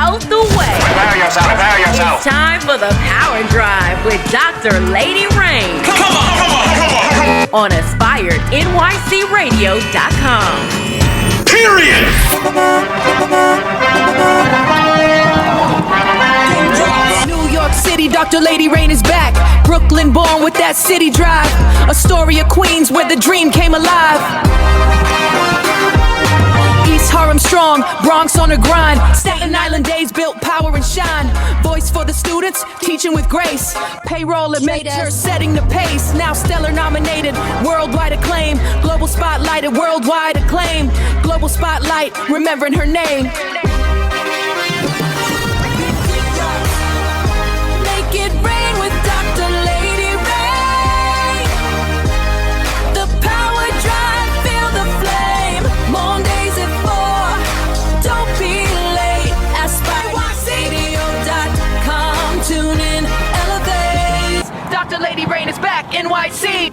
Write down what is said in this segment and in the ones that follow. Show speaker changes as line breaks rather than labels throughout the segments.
out the way.
Prepare yourself, prepare yourself.
It's time for the Power Drive with Dr. Lady Raine.
Come on.
On AspiredNYCRadio.com.
Period.
New York City, Dr. Lady Raine is back. Brooklyn born with that city drive. A story of Queens where the dream came alive. East Harlem strong, Bronx on the grind. Staten Island days built power and shine. Voice for the students, teaching with grace. Payroll administrator setting the pace. Now stellar nominated, worldwide acclaim. Global spotlighted, worldwide acclaim. Global spotlight, remembering her name. Make it rain with Dr. Lady Raine. The Power Drive, feel the flame. Mondays at 4, don't be late. AspiredNYCRadio.com, tune in, elevate. Dr. Lady Raine is back, NYC.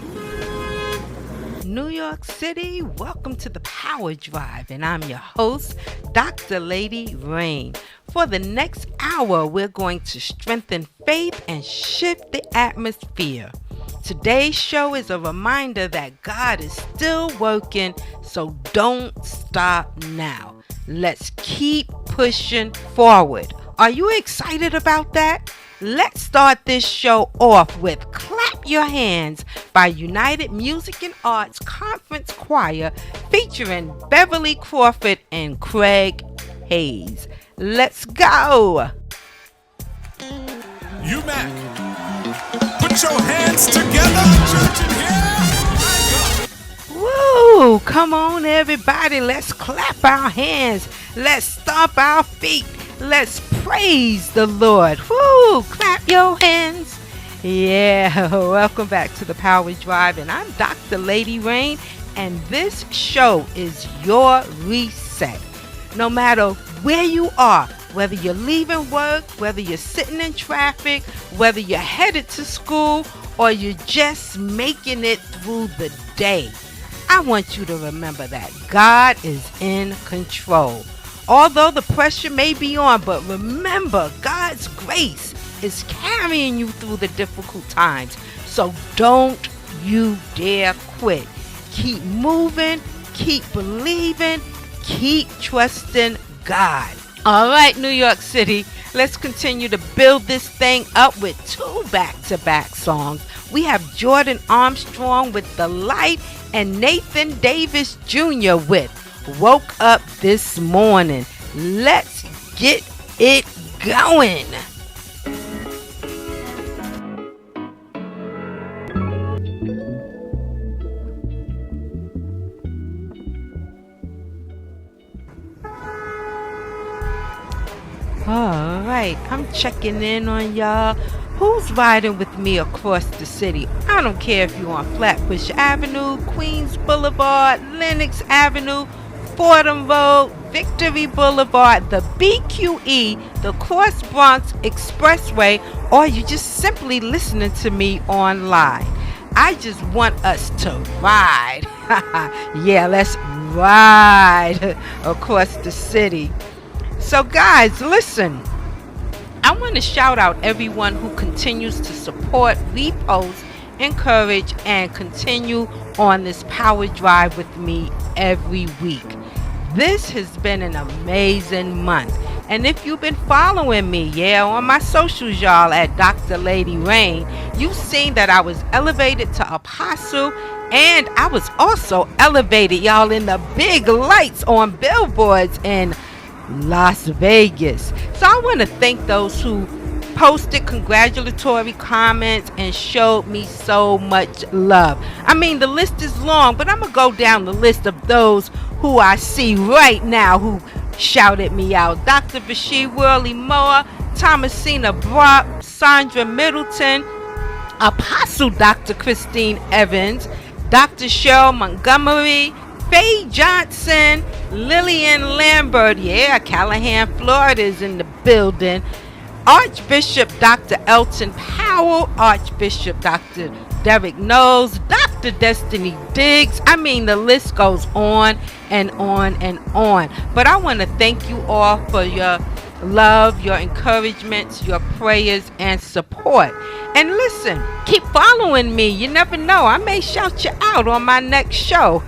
New York City, welcome to the Power Drive, and I'm your host, Dr. Lady Raine. For the next hour, we're going to strengthen faith and shift the atmosphere. Today's show is a reminder that God is still working, so don't stop now. Let's keep pushing forward. Are you excited about that? Let's start this show off with Clap Your Hands by United Music and Arts Conference Choir featuring Beverly Crawford and Craig Hayes. Let's go!
UMAC, put your hands together, church in here.
Woo! Come on, everybody. Let's clap our hands. Let's stomp our feet. Let's praise the Lord. Woo! Clap your hands. Yeah, welcome back to the Power Drive, and I'm Dr. Lady Raine, and this show is your reset. No matter where you are, whether you're leaving work, whether you're sitting in traffic, whether you're headed to school, or you're just making it through the day, I want you to remember that God is in control. Although the pressure may be on, but remember, God's grace is carrying you through the difficult times. So don't you dare quit. Keep moving, keep believing, keep trusting God. All right, New York City, let's continue to build this thing up with 2 back-to-back songs. We have Jordan Armstrong with The Light and Nathan Davis Jr. with Woke Up This Morning. Let's get it going. All right, I'm checking in on y'all. Who's riding with me across the city? I don't care if you're on Flatbush Avenue, Queens Boulevard, Lenox Avenue, Fordham Road, Victory Boulevard, the BQE, the Cross Bronx Expressway, or you just simply listening to me online. I just want us to ride. Yeah, let's ride across the city. So guys, listen, I want to shout out everyone who continues to support, repost, encourage, and continue on this Power Drive with me every week. This has been an amazing month. And if you've been following me, on my socials, y'all, at Dr. Lady Raine, you've seen that I was elevated to apostle, and I was also elevated, y'all, in the big lights on billboards in Las Vegas. So I want to thank those who posted congratulatory comments and showed me so much love. I mean, the list is long, but I'm going to go down the list of those who I see right now who shouted me out. Dr. Bashir Worley Moore, Thomasina Brock, Sandra Middleton, Apostle Dr. Christine Evans, Dr. Cheryl Montgomery, Faye Johnson, Lillian Lambert, Callahan, Florida is in the building, Archbishop Dr. Elton Powell, Archbishop Dr. Derek Knowles, Dr. Destiny Diggs. I mean, the list goes on and on and on. But I want to thank you all for your love, your encouragements, your prayers, and support. And listen, keep following me. You never know, I may shout you out on my next show.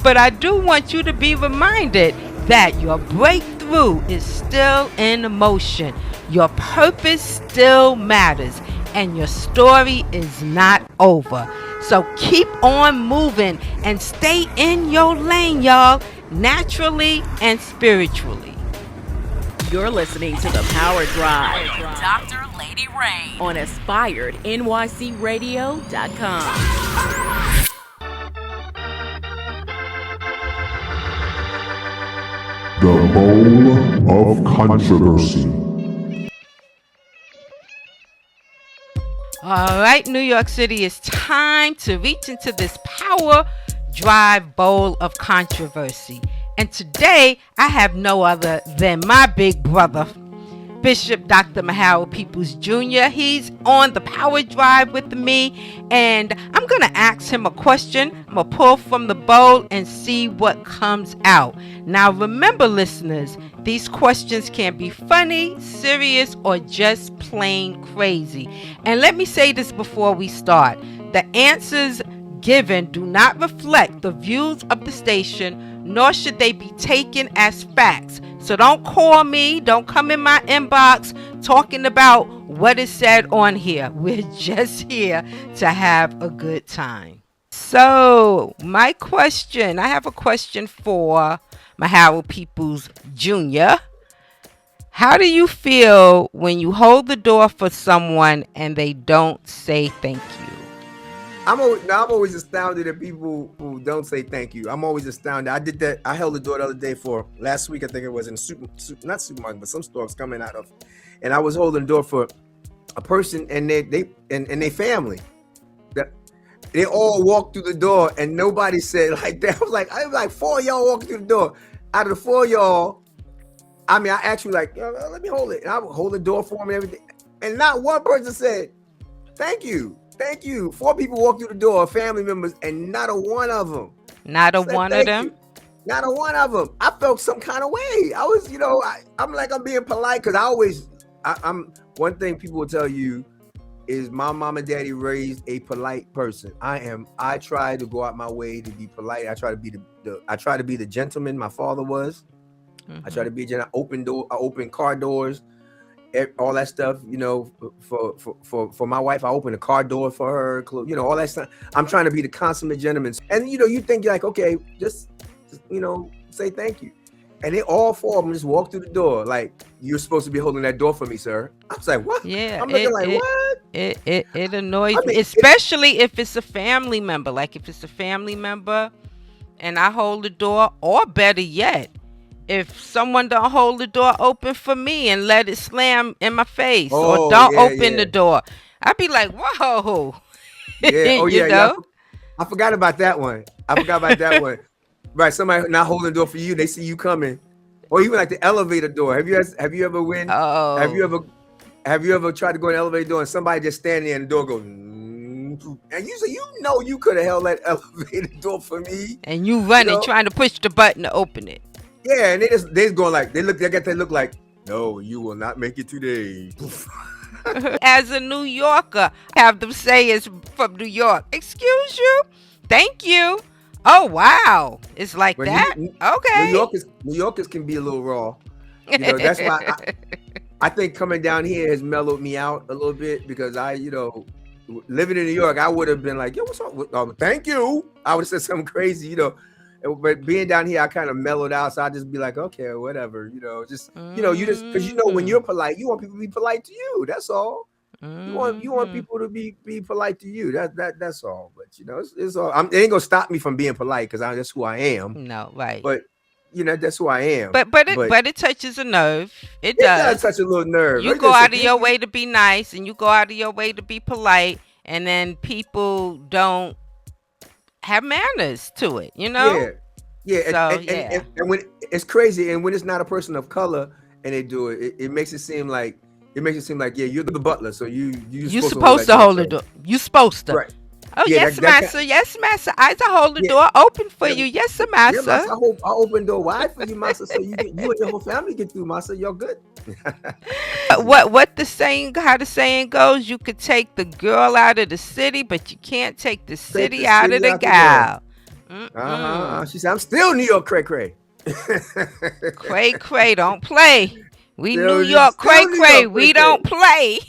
But I do want you to be reminded that your breakthrough is still in motion. Your purpose still matters, and your story is not over. So keep on moving and stay in your lane, y'all, naturally and spiritually.
You're listening to The Power Drive with Dr. Lady Raine on AspiredNYCRadio.com.
The Bowl of Controversy.
All right, New York City, it's time to reach into this Power Drive bowl of controversy. And today, I have no other than my big brother, Bishop Dr. Maharold Peoples Jr. He's on the Power Drive with me, and I'm going to ask him a question. I'm going to pull from the bowl and see what comes out. Now, remember, listeners, these questions can be funny, serious, or just plain crazy. And let me say this before we start. The answers given do not reflect the views of the station, nor should they be taken as facts. So don't call me, don't come in my inbox talking about what is said on here. We're just here to have a good time. So, I have a question for Maharold Peoples Jr. How do you feel when you hold the door for someone and they don't say thank you?
I'm always astounded at people who don't say thank you. I'm always astounded. I did that. I held the door the other day for last week. I think it was in not supermarket, but some store I was coming out of, and I was holding the door for a person and they family. They all walked through the door and nobody said like that. I was like 4 of y'all walking through the door. Out of the 4 of y'all, I actually let me hold it. And I would hold the door for them and everything, and not one person said thank you. Thank you. 4 people walked through the door, family members, and not a one of them.
Not a one of them?
Not a one of them. I felt some kind of way. I was, I'm being polite because I'm one thing people will tell you is my mom and daddy raised a polite person. I try to go out my way to be polite. I try to be the gentleman my father was. Mm-hmm. I try to be a open car doors. All that stuff, for my wife, I open a car door for her, all that stuff. I'm trying to be the consummate gentleman. And, you think you're like, okay, just say thank you. And they all 4 of them just walk through the door. Like, you're supposed to be holding that door for me, sir. I was like, what?
Yeah.
I'm looking like, what?
It annoys me, especially if it's a family member. Like, if it's a family member and I hold the door, or better yet, if someone don't hold the door open for me and let it slam in my face, or don't open the door, I'd be like, whoa.
Yeah. Oh, yeah. I forgot about that one. Right. Somebody not holding the door for you. They see you coming. Or even like the elevator door. Have you ever went?
Oh.
Have you ever tried to go in the elevator door and somebody just standing there and the door goes, and you say, you could have held that elevator door for me.
And you running, trying to push the button to open it.
Yeah, and they just going like they look like, no, you will not make it today.
As a New Yorker, have them say it's from New York. Excuse you, thank you. Oh wow, it's like but that. Okay.
New Yorkers can be a little raw. That's why I think coming down here has mellowed me out a little bit because living in New York, I would have been like, yo, what's up? Thank you. I would have said something crazy, But being down here, I kind of mellowed out, so I just be like, okay, whatever, you just because when you're polite, you want people to be polite to you. That's all. You want people to be polite to you. That's all. But it's all. It ain't gonna stop me from being polite because that's who I am.
No, right.
But that's who I am.
But it touches a nerve. It
does touch a little nerve.
You go out of your way to be nice, and you go out of your way to be polite, and then people don't have manners to it,
Yeah.
So,
and when it's crazy, and when it's not a person of color and they do it, it makes it seem like you're the butler, so you're supposed to hold the door. You supposed to.
Right. Oh,
Yeah,
yes, master. Yes, master. I hold the door open for you. Yes, sir, master.
Yeah, master. I open the door wide for you, master, so you and your whole family get through, master. You're good.
What the saying? How the saying goes? You could take the girl out of the city, but you can't take the city out of the gal.
She said, "I'm still New York, cray cray."
Cray, don't play. We New York, cray. We don't play.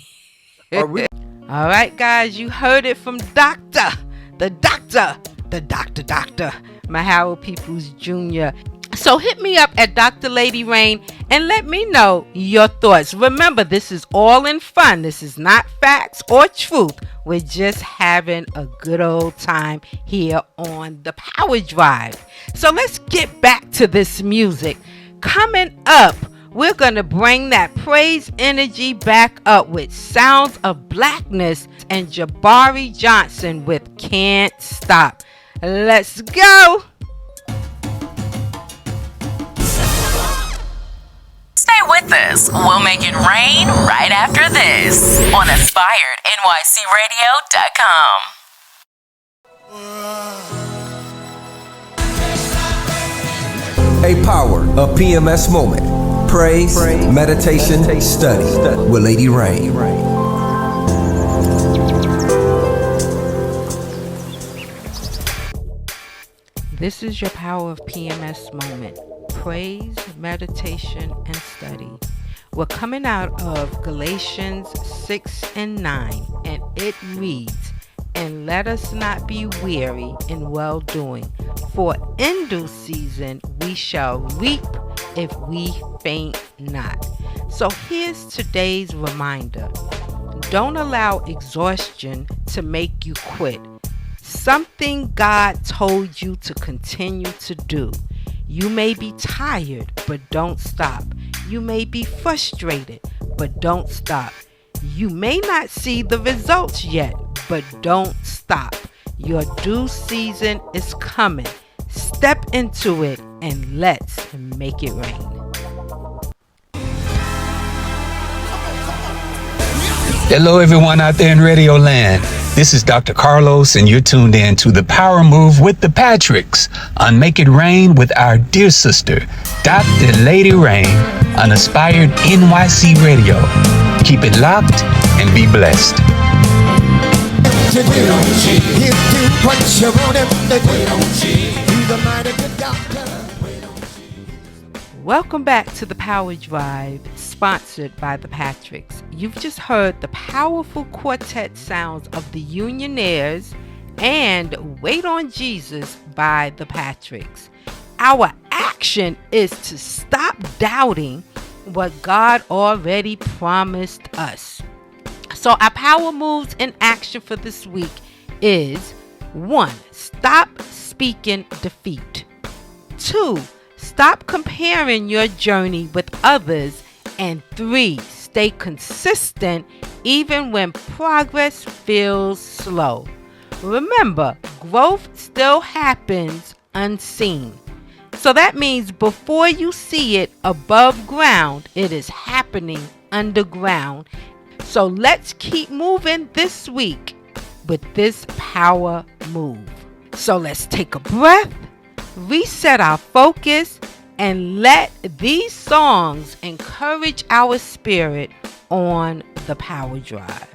All right, guys, you heard it from the doctor, Maharold Peoples Jr. So hit me up at Dr. Lady Raine and let me know your thoughts. Remember, this is all in fun. This is not facts or truth. We're just having a good old time here on the Power Drive. So let's get back to this music. Coming up, we're going to bring that praise energy back up with Sounds of Blackness and Jabari Johnson with Can't Stop. Let's go.
Stay with us. We'll make it rain right after this on InspiredNYCRadio.com.
A power of PMS moment. Praise, meditation, study with Lady Raine.
This is your power of PMS moment. Praise, meditation, and study. We're coming out of Galatians 6 and 9, and it reads, "And let us not be weary in well-doing, for in due season we shall reap if we faint not." So here's today's reminder. Don't allow exhaustion to make you quit. Something God told you to continue to do. You may be tired, but don't stop. You may be frustrated, but don't stop. You may not see the results yet, but don't stop. Your due season is coming. Step into it and let's make it rain.
Hello, everyone out there in Radio Land. This is Dr. Carlos, and you're tuned in to the Power Move with the Patricks on Make It Rain with our dear sister, Dr. Lady Raine, on Inspired NYC Radio. Keep it locked and be blessed.
Welcome back to the Power Drive, sponsored by the Patricks. You've just heard the powerful quartet sounds of the Unionaires and Wait on Jesus by the Patricks. Our action is to stop doubting what God already promised us. So our power moves in action for this week is 1. Stop speaking defeat. 2. Stop comparing your journey with others. And 3, stay consistent even when progress feels slow. Remember, growth still happens unseen. So that means before you see it above ground, it is happening underground. So let's keep moving this week with this power move. So let's take a breath, reset our focus, and let these songs encourage our spirit on the Power Drive.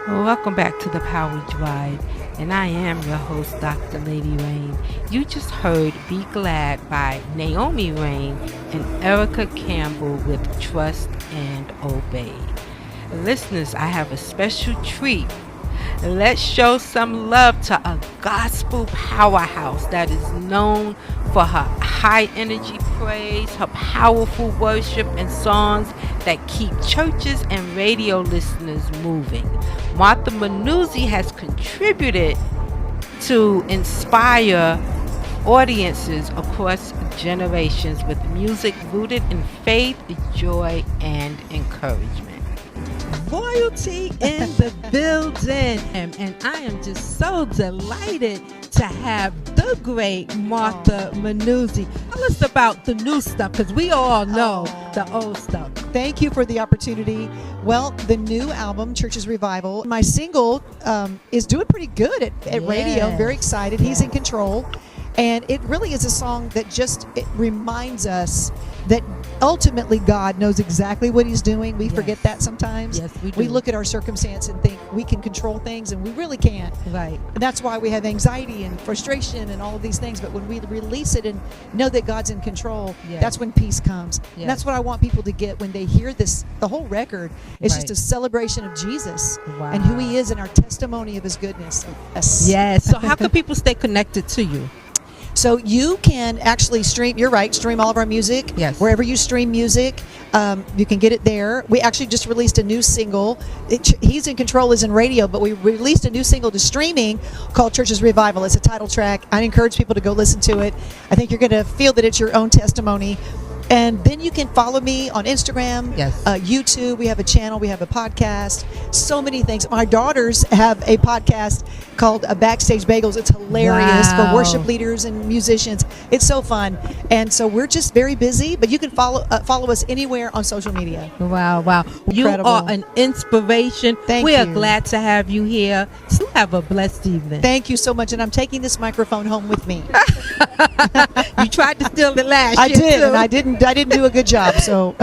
Welcome back to the Power Drive, and I am your host, Dr. Lady Raine. You just heard Be Glad by Naomi Raine and Erica Campbell with Trust and Obey. Listeners, I have a special treat. Let's show some love to a gospel powerhouse that is known for her high energy praise, her powerful worship, and songs that keep churches and radio listeners moving. Martha Manuzzi has contributed to inspire audiences across generations with music rooted in faith, joy, and encouragement.
Royalty in the building, and I am just so delighted to have the great Martha Manuzzi. Tell us about the new stuff, because we all know the old stuff.
Thank you for the opportunity. Well, the new album, Church's Revival, my single is doing pretty good at radio. I'm very excited. He's in control. And it really is a song that just it reminds us that ultimately God knows exactly what he's doing. We forget that sometimes.
Yes, we do.
We look at our circumstance and think we can control things, and we really can't.
Right.
And that's why we have anxiety and frustration and all of these things. But when we release it and know that God's in control, that's when peace comes. And that's what I want people to get when they hear this. The whole record is just a celebration of Jesus and who he is and our testimony of his goodness.
Yes. So how can people stay connected to you?
So you can actually stream, you're right, stream all of our music.
Yes.
Wherever you stream music, you can get it there. We actually just released a new single. He's in Control is in radio, but we released a new single to streaming called Church's Revival. It's a title track. I encourage people to go listen to it. I think you're going to feel that it's your own testimony. And then you can follow me on Instagram, YouTube. We have a channel. We have a podcast. So many things. My daughters have a podcast called Backstage Bagels. It's hilarious for worship leaders and musicians. It's so fun. And so we're just very busy. But you can follow us anywhere on social media.
Wow.
Incredible.
You are an inspiration. We are glad to have you here. So have a blessed evening.
Thank you so much. And I'm taking this microphone home with me.
You tried to steal it last year.
I did,
too.
and I didn't do a good job. So.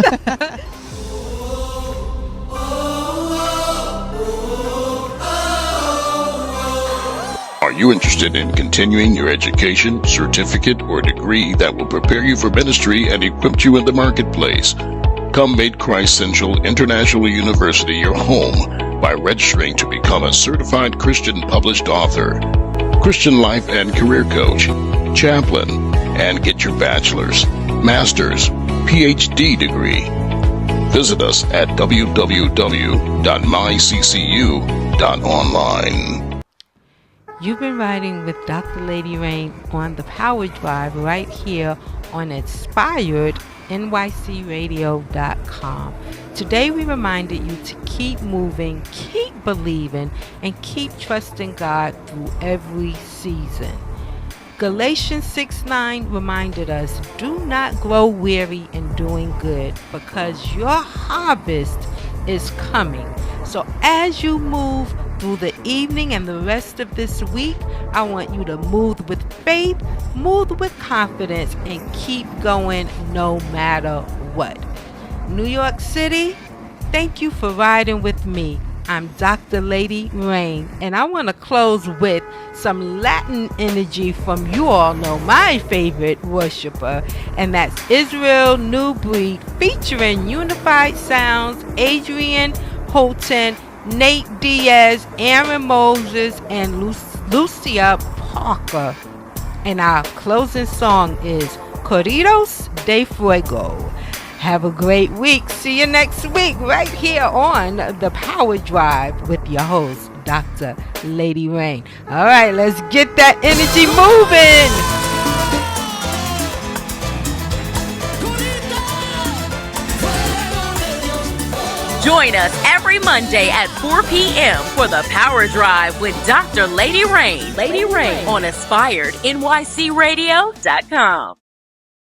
Are you interested in continuing your education, certificate, or degree that will prepare you for ministry and equip you in the marketplace? Come make Christ Central International University your home by registering to become a certified Christian published author, Christian life and career coach, chaplain, and get your bachelor's, master's, PhD degree. Visit us at www.myccu.online.
You've been riding with Dr. Lady Raine on the Power Drive right here on InspiredNYCRadio.com. Today we reminded you to keep moving, keep believing, and keep trusting God through every season. Galatians 6:9 reminded us, do not grow weary in doing good, because your harvest is coming. So as you move through the evening and the rest of this week, I want you to move with faith, move with confidence, and keep going no matter what. New York City, thank you for riding with me. I'm Dr. Lady Raine, and I want to close with some Latin energy from, you all know, my favorite worshiper, and that's Israel New Breed, featuring Unified Sounds, Adrian Houghton, Nate Diaz, Aaron Moses, and Lucia Parker. And our closing song is Corridos de Fuego. Have a great week. See you next week right here on The Power Drive with your host, Dr. Lady Raine. All right, let's get that energy moving.
Join us every Monday at 4 p.m. for The Power Drive with Dr. Lady Raine. On AspiredNYCRadio.com.